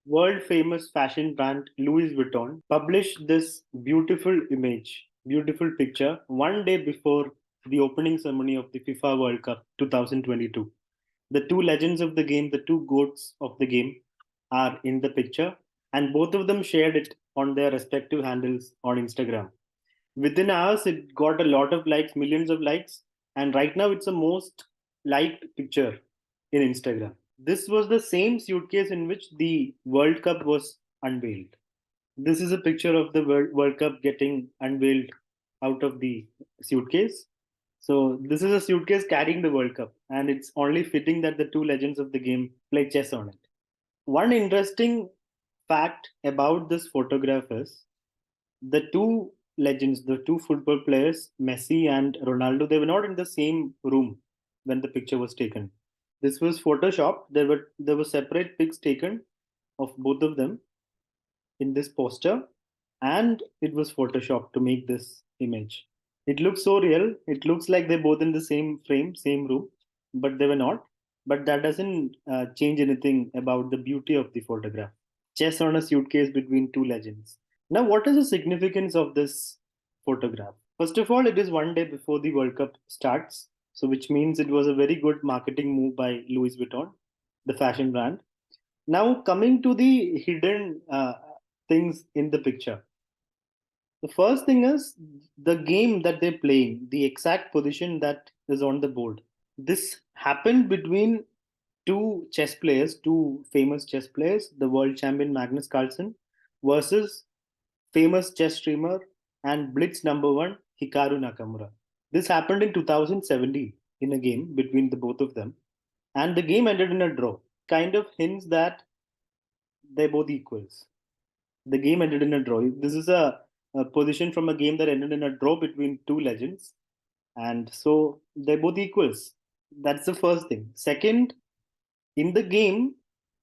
world famous fashion brand Louis Vuitton published this beautiful image, beautiful picture one day before the opening ceremony of the FIFA World Cup 2022. The two legends of the game, the two goats of the game, are in the picture, and both of them shared it on their respective handles on Instagram. Within hours, it got a lot of likes, millions of likes, and right now it's the most liked picture in Instagram. This was the same suitcase in which the World Cup was unveiled. This is a picture of the World Cup getting unveiled out of the suitcase. So, this is a suitcase carrying the World Cup, and it's only fitting that the two legends of the game play chess on it. One interesting fact about this photograph is the two legends, the two football players, Messi and Ronaldo, they were not in the same room when the picture was taken. This was photoshopped. There were separate pics taken of both of them in this poster, and it was photoshopped to make this image. It looks so real. It looks like they're both in the same frame, same room, but they were not. But that doesn't change anything about the beauty of the photograph. Chess on a suitcase between two legends. Now, what is the significance of this photograph? First of all, it is one day before the World Cup starts, so which means it was a very good marketing move by Louis Vuitton, the fashion brand. Now, coming to the hidden things in the picture. The first thing is the game that they're playing, the exact position that is on the board. This happened between two chess players, two famous chess players, the world champion Magnus Carlsen versus famous chess streamer and Blitz number one Hikaru Nakamura. This happened in 2017 in a game between the both of them, and the game ended in a draw. Kind of hints that they're both equals. The game ended in a draw. This is a position from a game that ended in a draw between two legends, and so they're both equals. That's the first thing. Second, in the game,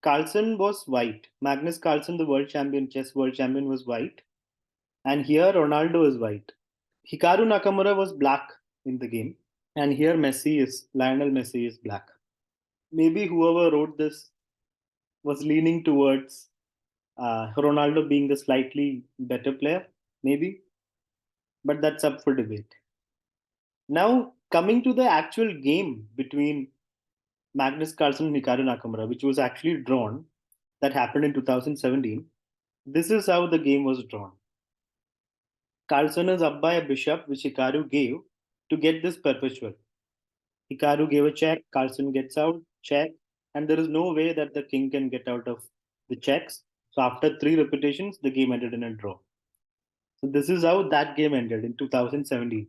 Carlsen was white. Magnus Carlsen, the world champion, chess world champion, was white, and here Ronaldo is white. Hikaru Nakamura was black in the game, and here Lionel Messi is black. Maybe whoever wrote this was leaning towards Ronaldo being the slightly better player, maybe, but that's up for debate. Now, coming to the actual game between Magnus Carlsen and Hikaru Nakamura, which was actually drawn, that happened in 2017. This is how the game was drawn. Carlsen is up by a bishop, which Hikaru gave to get this perpetual. Hikaru gave a check, Carlsen gets out, check, and there is no way that the king can get out of the checks. So after three repetitions, the game ended in a draw. So this is how that game ended in 2017.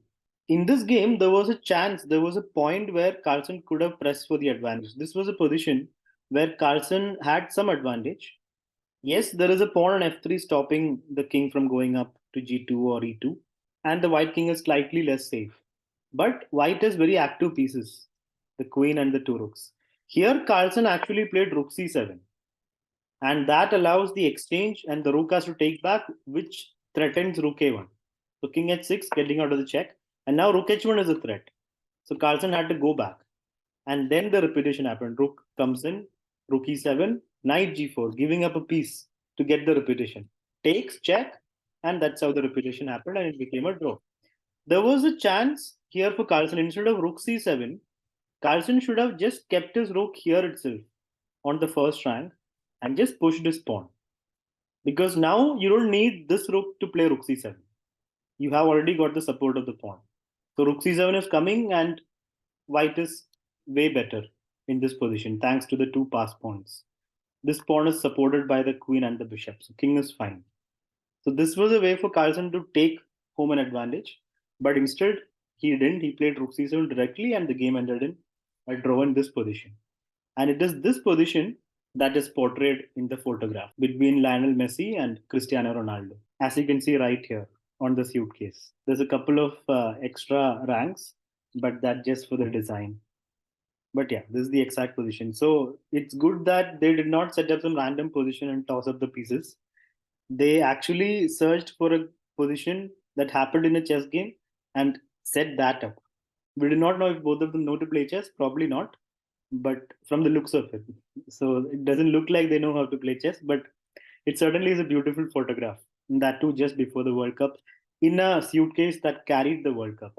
In this game, there was a chance, there was a point where Carlsen could have pressed for the advantage. This was a position where Carlsen had some advantage. Yes, there is a pawn on f3 stopping the king from going up to g2 or e2, and the white king is slightly less safe. But white has very active pieces, the queen and the two rooks. Here, Carlsen actually played rook c7, and that allows the exchange, and the rook has to take back, which threatens rook a1. So king h6 getting out of the check, and now rook h1 is a threat. So Carlsen had to go back, and then the repetition happened. Rook comes in, rook e7, knight g4, giving up a piece to get the repetition. Takes check, and that's how the repetition happened, and it became a draw. There was a chance here for Carlsen. Instead of rook c7, Carlsen should have just kept his rook here itself on the first rank and just pushed his pawn. Because now you don't need this rook to play rook c7. You have already got the support of the pawn. So rook c7 is coming, and white is way better in this position thanks to the two pass pawns. This pawn is supported by the queen and the bishop, so king is fine. So this was a way for Carlsen to take home an advantage, but instead he didn't. He played rook c7 directly, and the game ended in a draw in this position. And it is this position that is portrayed in the photograph between Lionel Messi and Cristiano Ronaldo. As you can see right here on the suitcase, there's a couple of extra ranks, but that just for the design. But yeah, this is the exact position. So it's good that they did not set up some random position and toss up the pieces. They actually searched for a position that happened in a chess game and set that up. We do not know if both of them know to play chess, probably not, but from the looks of it. So it doesn't look like they know how to play chess, but It certainly is a beautiful photograph. That too, just before the World Cup, in a suitcase that carried the World Cup.